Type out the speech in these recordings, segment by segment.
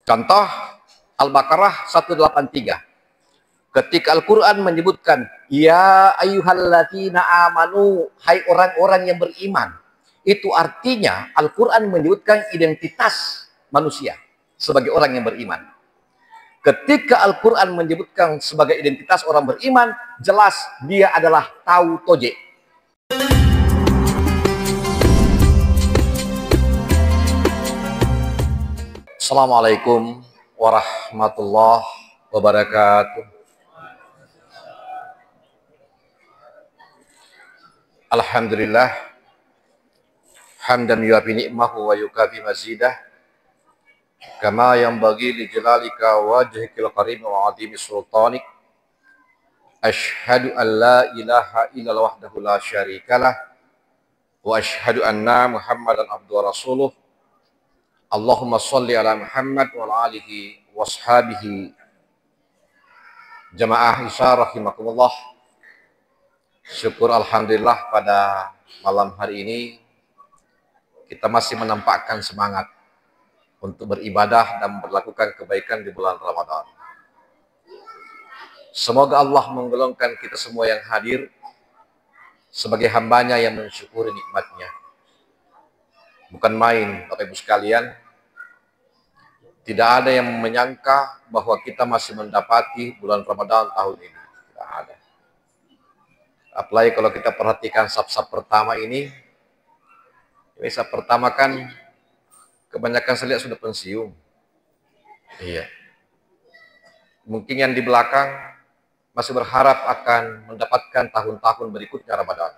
Contoh Al-Baqarah 183. Ketika Al-Quran menyebutkan, ya ayyuhalladzina amanu, hai orang-orang yang beriman. Itu artinya Al-Quran menyebutkan identitas manusia sebagai orang yang beriman. Ketika Al-Quran menyebutkan sebagai identitas orang beriman, jelas dia adalah tahu toje. Assalamualaikum warahmatullahi wabarakatuh. Alhamdulillah, hamdan yuafi ni'mahu wa yukafi mazidah, kama yanbaghi li jalalika wajhikil karim wa azimi sultanik. Ashhadu an la ilaha illallah wahdahu la syarikalah, wa ashhadu anna Muhammadan abduhu wa rasuluh. Allahumma salli ala Muhammad wa ala alihi wa ashabihi. Jamaah Isya rahimakumullah. Syukur alhamdulillah pada malam hari ini kita masih menampakkan semangat untuk beribadah dan melakukan kebaikan di bulan Ramadan. Semoga Allah menggolongkan kita semua yang hadir sebagai hambanya yang mensyukuri nikmatnya. Bukan main, Bapak Ibu sekalian. Tidak ada yang menyangka bahwa kita masih mendapati bulan Ramadan tahun ini. Tidak ada. Apalagi kalau kita perhatikan saf-saf pertama ini saf pertama kan kebanyakan saya lihat sudah pensiun. Iya. Mungkin yang di belakang masih berharap akan mendapatkan tahun-tahun berikutnya Ramadan.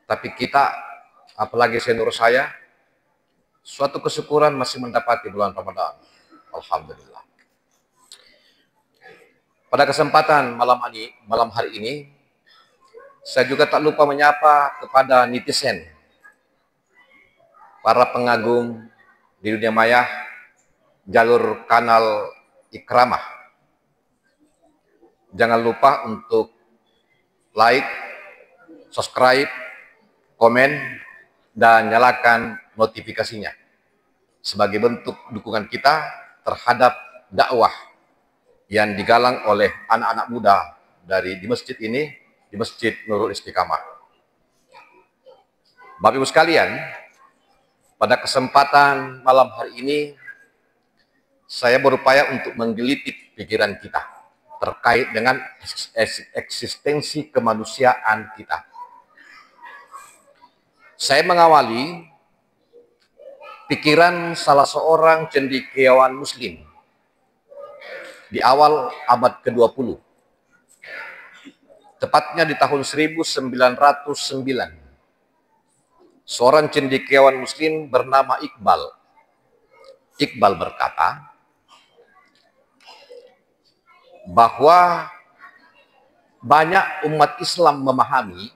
Tapi kita, apalagi senior saya, suatu kesyukuran masih mendapati bulan Ramadan. Alhamdulillah. Pada kesempatan malam hari ini, saya juga tak lupa menyapa kepada netizen, para pengagum di dunia maya, jalur kanal Ikramah. Jangan lupa untuk like, subscribe, komen, dan nyalakan notifikasinya sebagai bentuk dukungan kita terhadap dakwah yang digalang oleh anak-anak muda di masjid ini, di Masjid Nurul Istiqamah. Bapak Ibu sekalian, pada kesempatan malam hari ini saya berupaya untuk menggelitik pikiran kita terkait dengan eksistensi kemanusiaan kita. Saya mengawali pikiran salah seorang cendekiawan muslim di awal abad ke-20. Tepatnya di tahun 1909. Seorang cendekiawan muslim bernama Iqbal. Iqbal berkata bahwa banyak umat Islam memahami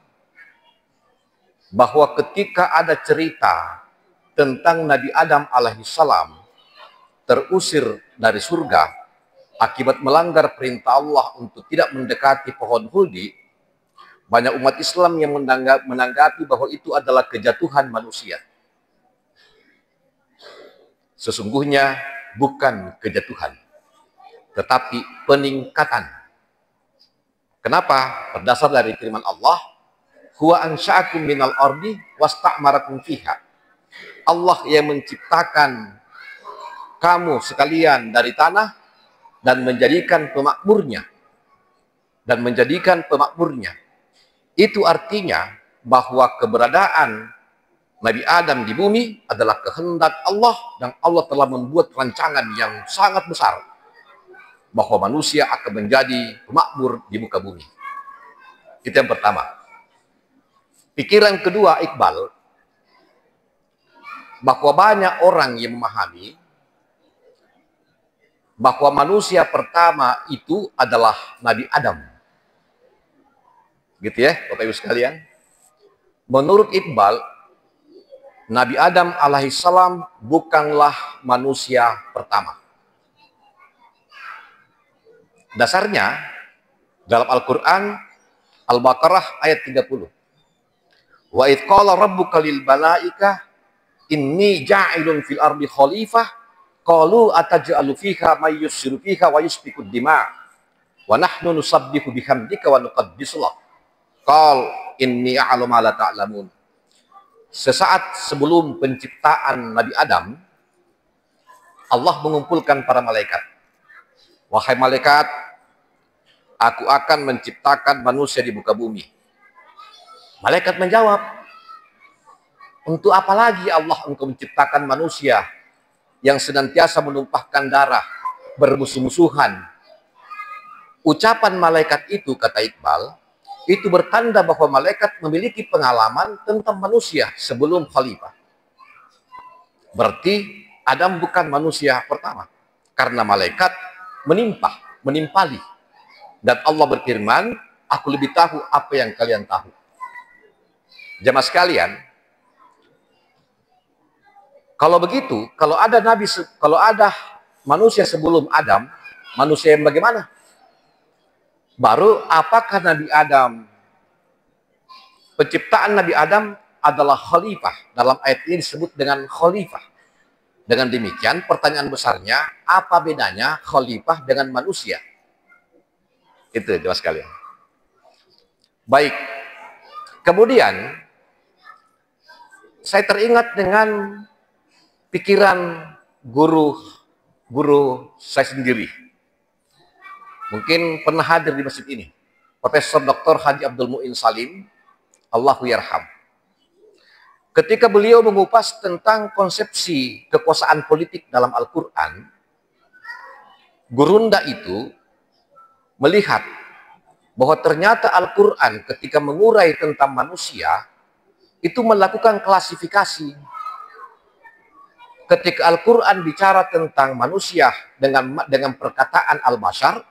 bahwa ketika ada cerita tentang Nabi Adam alaihissalam terusir dari surga akibat melanggar perintah Allah untuk tidak mendekati pohon huldi, banyak umat Islam yang menanggapi bahwa itu adalah kejatuhan manusia. Sesungguhnya bukan kejatuhan, tetapi peningkatan. Kenapa? Berdasar dari firman Allah, huwa ansha'akum minal ardi wasta'marakum fiha. Allah yang menciptakan kamu sekalian dari tanah dan menjadikan pemakmurnya. Itu artinya bahwa keberadaan Nabi Adam di bumi adalah kehendak Allah, dan Allah telah membuat rancangan yang sangat besar bahwa manusia akan menjadi pemakmur di muka bumi. Itu yang pertama. Pikiran kedua Iqbal, bahwa banyak orang yang memahami bahwa manusia pertama itu adalah Nabi Adam. Gitu ya, Bapak Ibu sekalian. Menurut Iqbal, Nabi Adam alaihissalam bukanlah manusia pertama. Dasarnya dalam Al-Quran, Al-Baqarah ayat 30. Wa idh qala rabbuka lil malaikah inni ja'ilun fil ardi khalifah Qalu ataj'alu fiha may yufsidu fiha wa yusfiku dima wa nahnu nusabbihu bihamdika wa nuqaddisu lak. Qal inni a'lamu ma la ta'lamun. Sesaat sebelum penciptaan Nabi Adam, Allah mengumpulkan para malaikat. Wahai malaikat, aku akan menciptakan manusia di muka bumi. Malaikat menjawab, untuk apa lagi Allah engkau menciptakan manusia yang senantiasa menumpahkan darah, bermusuh-musuhan? Ucapan malaikat itu, kata Iqbal, itu bertanda bahwa malaikat memiliki pengalaman tentang manusia sebelum khalifah. Berarti Adam bukan manusia pertama, karena malaikat menimpali. Dan Allah berfirman, aku lebih tahu apa yang kalian tahu. Jemaah sekalian, kalau begitu, kalau ada manusia sebelum Adam, manusia yang bagaimana? Baru apakah Nabi Adam, penciptaan Nabi Adam adalah khalifah. Dalam ayat ini disebut dengan khalifah. Dengan demikian, pertanyaan besarnya, apa bedanya khalifah dengan manusia? Itu jelas sekalian. Baik. Kemudian, saya teringat dengan pikiran guru saya sendiri. Mungkin pernah hadir di masjid ini. Profesor Dr. Haji Abdul Mu'in Salim, Allahu yarham. Ketika beliau mengupas tentang konsepsi kekuasaan politik dalam Al-Quran, gurunda itu melihat bahwa ternyata Al-Quran ketika mengurai tentang manusia, itu melakukan klasifikasi. Ketika Al-Quran bicara tentang manusia dengan perkataan al-bashar,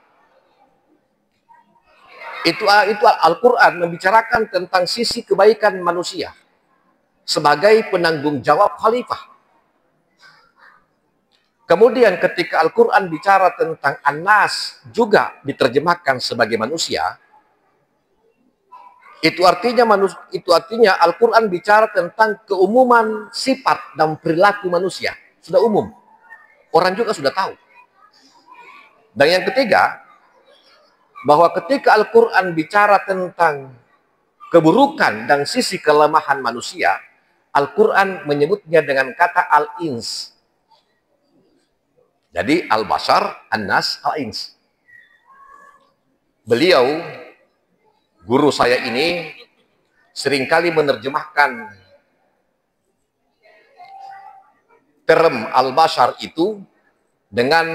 itu Al-Quran membicarakan tentang sisi kebaikan manusia sebagai penanggung jawab khalifah. Kemudian ketika Al-Quran bicara tentang An-Nas juga diterjemahkan sebagai manusia, itu artinya Al-Quran bicara tentang keumuman sifat dan perilaku manusia. Sudah umum. Orang juga sudah tahu. Dan yang ketiga, bahwa ketika Al-Quran bicara tentang keburukan dan sisi kelemahan manusia, Al-Quran menyebutnya dengan kata al-ins. Jadi al-bashar, an-nas, al-ins. Beliau, guru saya ini, seringkali menerjemahkan term al-bashar itu dengan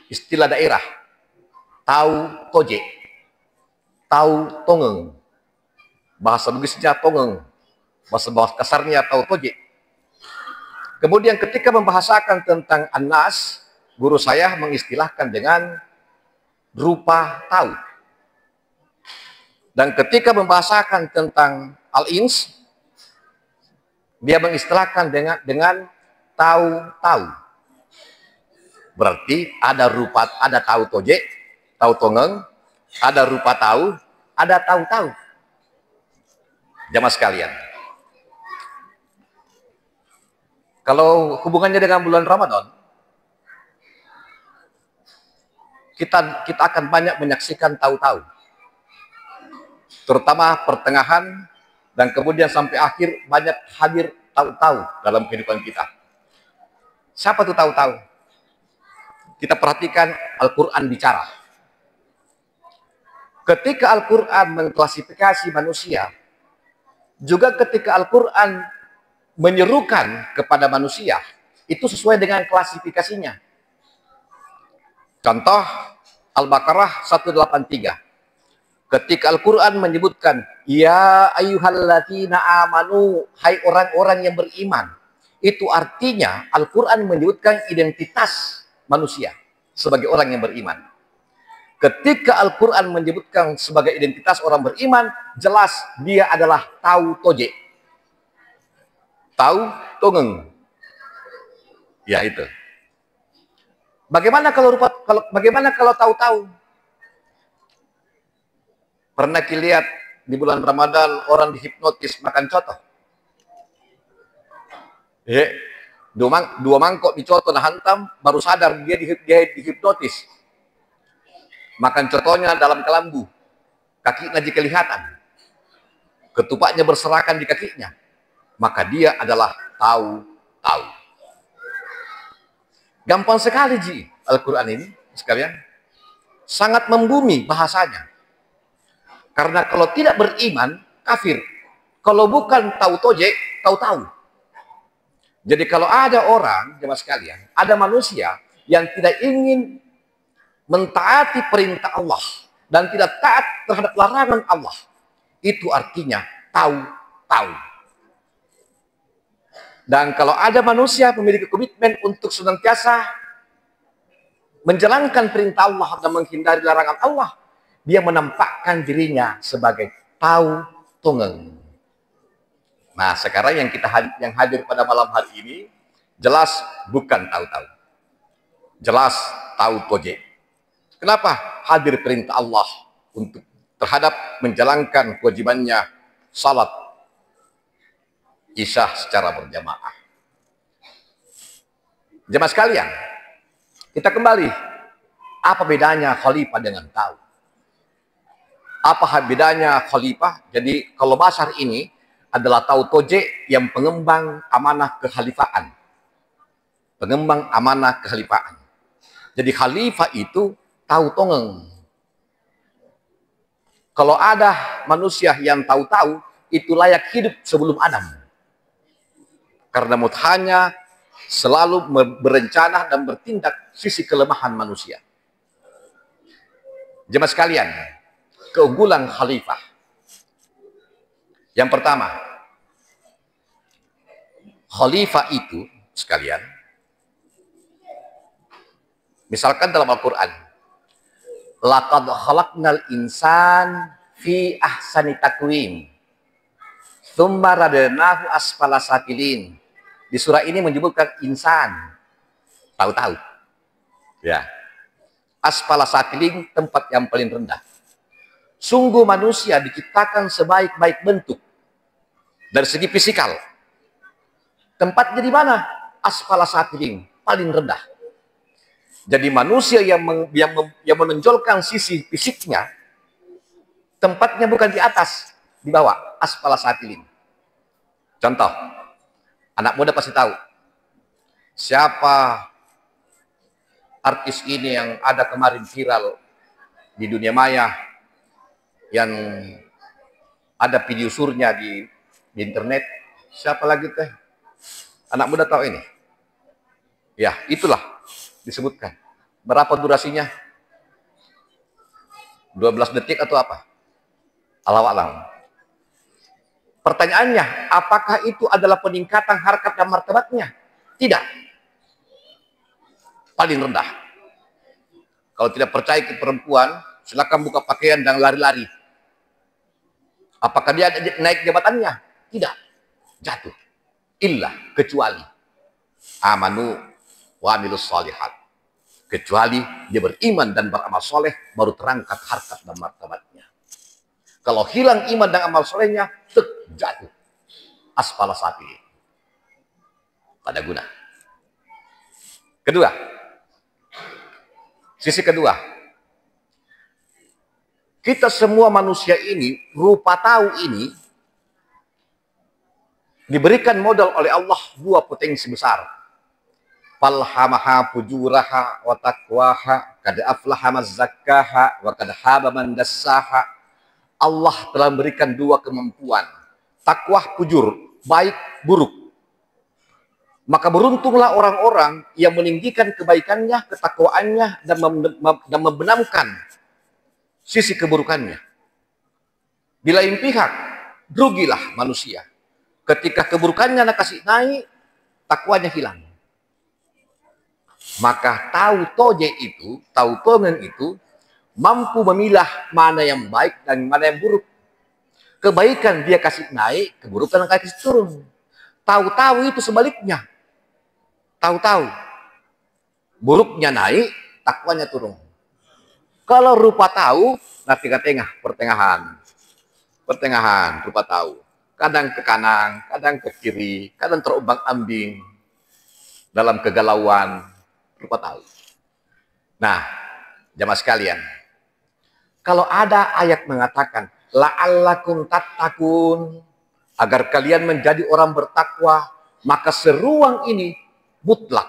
istilah daerah. Tau toje, tau tongeng, bahasa Bugisnya tongeng, bahasa kasarnya tau toje. Kemudian ketika membahasakan tentang An-Nas, guru saya mengistilahkan dengan rupa tahu. Dan ketika membahasakan tentang Al-Ins, dia mengistilahkan dengan tahu-tahu. Berarti ada tahu toje, tahu tongeng, ada rupa tahu, ada tahu-tahu. Jamaah sekalian, kalau hubungannya dengan bulan Ramadan, kita akan banyak menyaksikan tahu-tahu, terutama pertengahan dan kemudian sampai akhir banyak hadir tahu-tahu dalam kehidupan kita. Siapa tuh tahu-tahu? Kita perhatikan Al-Quran bicara. Ketika Al-Quran mengklasifikasi manusia, juga ketika Al-Quran menyerukan kepada manusia, itu sesuai dengan klasifikasinya. Contoh, Al-Baqarah 183. Ketika Al-Quran menyebutkan, ya ayyuhalladzina amanu, hai orang-orang yang beriman. Itu artinya Al-Quran menyebutkan identitas manusia sebagai orang yang beriman. Ketika Al-Quran menyebutkan sebagai identitas orang beriman, jelas dia adalah tahu toje. Tahu tongeng. Ya itu. Bagaimana kalau tahu-tahu? Pernah dilihat di bulan Ramadan orang dihipnotis makan coto? Dua mangkok dicoto nah hantam, baru sadar dia dihipnotis. Makan cotonya dalam kelambu, kakinya jadi kelihatan, ketupatnya berserakan di kakinya, maka dia adalah tahu. Gampang sekali Ji, Al-Quran ini sekalian, sangat membumi bahasanya. Karena kalau tidak beriman, kafir. Kalau bukan tahu toje, tahu. Jadi kalau ada orang, jemaah sekalian, ada manusia yang tidak ingin mentaati perintah Allah dan tidak taat terhadap larangan Allah, itu artinya tahu. Dan kalau ada manusia memiliki komitmen untuk senantiasa menjalankan perintah Allah dan menghindari larangan Allah, dia menampakkan dirinya sebagai tahu tungeng. Nah, sekarang yang hadir pada malam hari ini jelas bukan tahu. Jelas tahu toje. Kenapa? Hadir perintah Allah untuk terhadap menjalankan kewajibannya salat Isya secara berjamaah. Jemaah sekalian, kita kembali. Apa bedanya khalifah dengan tahu? Apa bedanya khalifah? Jadi kalau basar ini adalah tahu toje yang pengembang amanah kekhalifahan. Pengembang amanah kekhalifahan. Jadi khalifah itu tahu tongeng. Kalau ada manusia yang tahu, itu layak hidup sebelum Adam. Karena mudhanya selalu berencana dan bertindak sisi kelemahan manusia. Jemaah sekalian, keunggulan khalifah. Yang pertama, khalifah itu sekalian, misalkan dalam Al-Quran, laqad khalaqnal insan fi ahsani taqwim, tsumma radadnahu asfala safilin. Di surah ini menyebutkan insan, tahu. Ya. Asfala safilin, tempat yang paling rendah. Sungguh manusia diciptakan sebaik-baik bentuk dari segi fisikal. Tempatnya di mana? Asfala safilin, paling rendah. Jadi manusia yang menonjolkan sisi fisiknya, tempatnya bukan di atas, di bawah, asfala safilin. Contoh, anak muda pasti tahu siapa artis ini yang ada kemarin viral di dunia maya, yang ada video surnya di internet. Siapa lagi teh? Anak muda tahu ini? Ya, itulah disebutkan. Berapa durasinya? 12 detik atau apa? Allahu a'lam. Pertanyaannya, apakah itu adalah peningkatan harkat dan martabatnya? Tidak. Paling rendah. Kalau tidak percaya ke perempuan, silakan buka pakaian dan lari-lari. Apakah dia naik jabatannya? Tidak. Jatuh. Illa, kecuali amanu wa amilus shalihat. Kecuali dia beriman dan beramal soleh, baru terangkat harkat dan martabatnya. Kalau hilang iman dan amal solehnya, jatuh. Asfala safilin. Pada guna. Kedua. Sisi kedua. Kita semua manusia ini, rupa tahu ini, diberikan modal oleh Allah dua potensi besar. Falhamaha fujuraha wa taqwaha, kad aflaha man zakkaha wa kad khaba man dassaha. Allah telah memberikan dua kemampuan. Takwa fujur, baik buruk. Maka beruntunglah orang-orang yang meninggikan kebaikannya, ketakwaannya, dan membenamkan sisi keburukannya. Di lain pihak, rugilah manusia. Ketika keburukannya kasih naik, takwanya hilang. Maka tahu toje itu, tahu tongen itu, mampu memilah mana yang baik dan mana yang buruk. Kebaikan dia kasih naik, keburukan kasih turun. Tahu-tahu itu sebaliknya. Tahu-tahu. Buruknya naik, takwanya turun. Kalau rupa tahu, nah tengah-tengah, pertengahan rupa tahu. Kadang ke kanan, kadang ke kiri, kadang terombang-ambing. dalam kegalauan, lupa tahu. Nah, jamaah sekalian, kalau ada ayat mengatakan la'allakum tattaqun, agar kalian menjadi orang bertakwa, maka seruang ini mutlak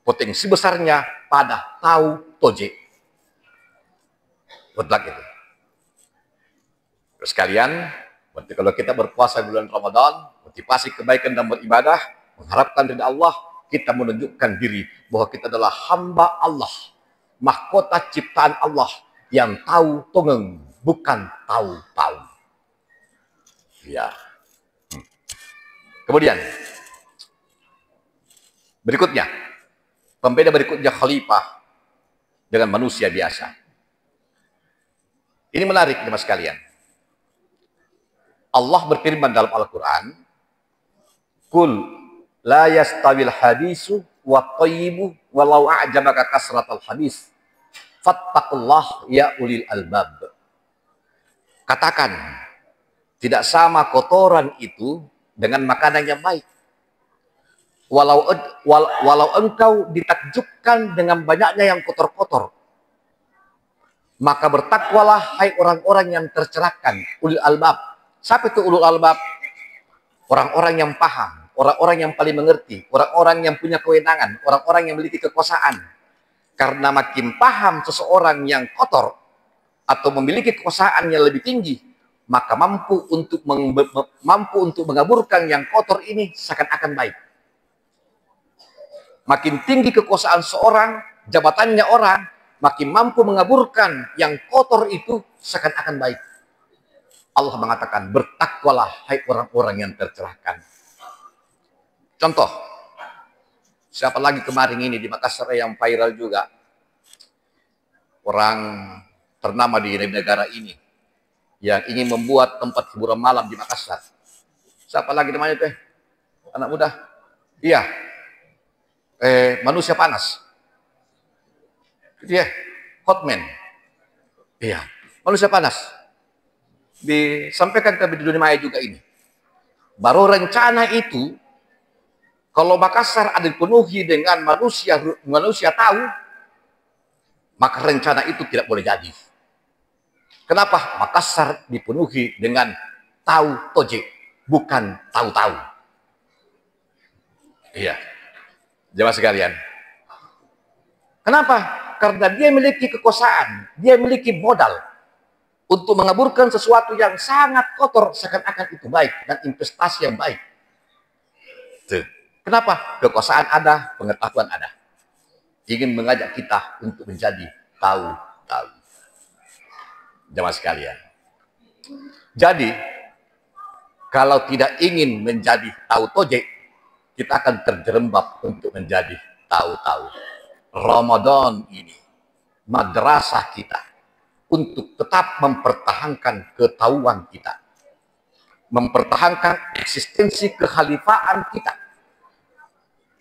potensi besarnya pada tahu toje. Mutlak itu. Terus sekalian, berarti kalau kita berpuasa bulan Ramadan, motivasi kebaikan dan beribadah, mengharapkan ridha Allah, kita menunjukkan diri bahwa kita adalah hamba Allah, mahkota ciptaan Allah yang tahu tongeng, bukan tahu-tahu. Ya. Kemudian, berikutnya, pembeda berikutnya khalifah dengan manusia biasa. Ini menarik, teman sekalian. Allah berfirman dalam Al-Quran, Kul la yastawil hadisu wa thayyibu walau a'jabaka kasratal hadis fattaqullah ya ulil albab. Katakan, tidak sama kotoran itu dengan makanan yang baik. Walau engkau ditakjubkan dengan banyaknya yang kotor-kotor, maka bertakwalah hai orang-orang yang tercerahkan, ulil albab. Siapa itu ulul albab? Orang-orang yang paham, orang-orang yang paling mengerti, orang-orang yang punya kewenangan, orang-orang yang memiliki kekuasaan. Karena makin paham seseorang yang kotor atau memiliki kekuasaan yang lebih tinggi, maka mampu untuk mengaburkan yang kotor ini seakan-akan baik. Makin tinggi kekuasaan seorang, jabatannya orang, makin mampu mengaburkan yang kotor itu seakan-akan baik. Allah mengatakan, bertakwalah hai orang-orang yang tercerahkan. Contoh, siapa lagi kemarin ini di Makassar yang viral juga, orang ternama di negara ini yang ingin membuat tempat hiburan malam di Makassar. Siapa lagi namanya teh? Anak muda? Iya. Manusia panas. Dia hotman. Iya. Manusia panas. Disampaikan ke dunia maya juga ini. Baru rencana itu, kalau Makassar ada dipenuhi dengan manusia tahu, maka rencana itu tidak boleh jadi. Kenapa? Makassar dipenuhi dengan tahu toje, bukan tahu-tahu. Iya. Jemaah sekalian. Kenapa? Karena dia memiliki kekuasaan, dia memiliki modal untuk mengaburkan sesuatu yang sangat kotor seakan-akan itu baik dan investasi yang baik. Tuh. Kenapa? Kekuasaan ada, pengetahuan ada. Ingin mengajak kita untuk menjadi tahu-tahu. Jemaah sekalian. Jadi, kalau tidak ingin menjadi tahu toje, kita akan terjerembab untuk menjadi tahu-tahu. Ramadan ini, madrasah kita, untuk tetap mempertahankan ketahuan kita. Mempertahankan eksistensi kekhalifahan kita.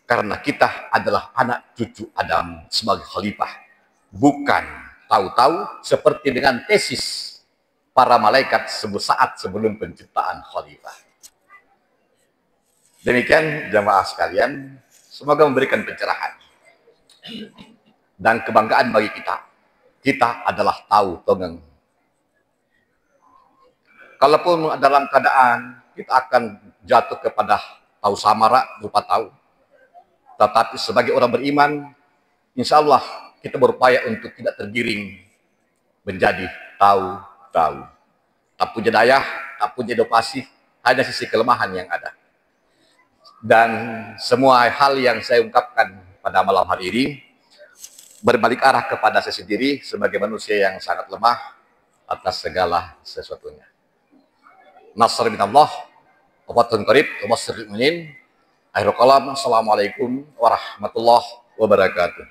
Karena kita adalah anak cucu Adam sebagai khalifah. Bukan tahu-tahu seperti dengan tesis para malaikat saat sebelum penciptaan khalifah. Demikian jamaah sekalian, semoga memberikan pencerahan dan kebanggaan bagi kita. Kita adalah tahu tongeng. Kalaupun dalam keadaan kita akan jatuh kepada tahu samara, lupa tahu. Tetapi sebagai orang beriman, insya Allah kita berupaya untuk tidak tergiring menjadi tahu-tahu. Tak punya daya, tak punya inovasi, hanya sisi kelemahan yang ada. Dan semua hal yang saya ungkapkan pada malam hari ini berbalik arah kepada saya sendiri sebagai manusia yang sangat lemah atas segala sesuatunya. Nasr minallah, wa fatun qarib, wa basril mu'minin. Akhirul kalam, assalamualaikum warahmatullahi wabarakatuh.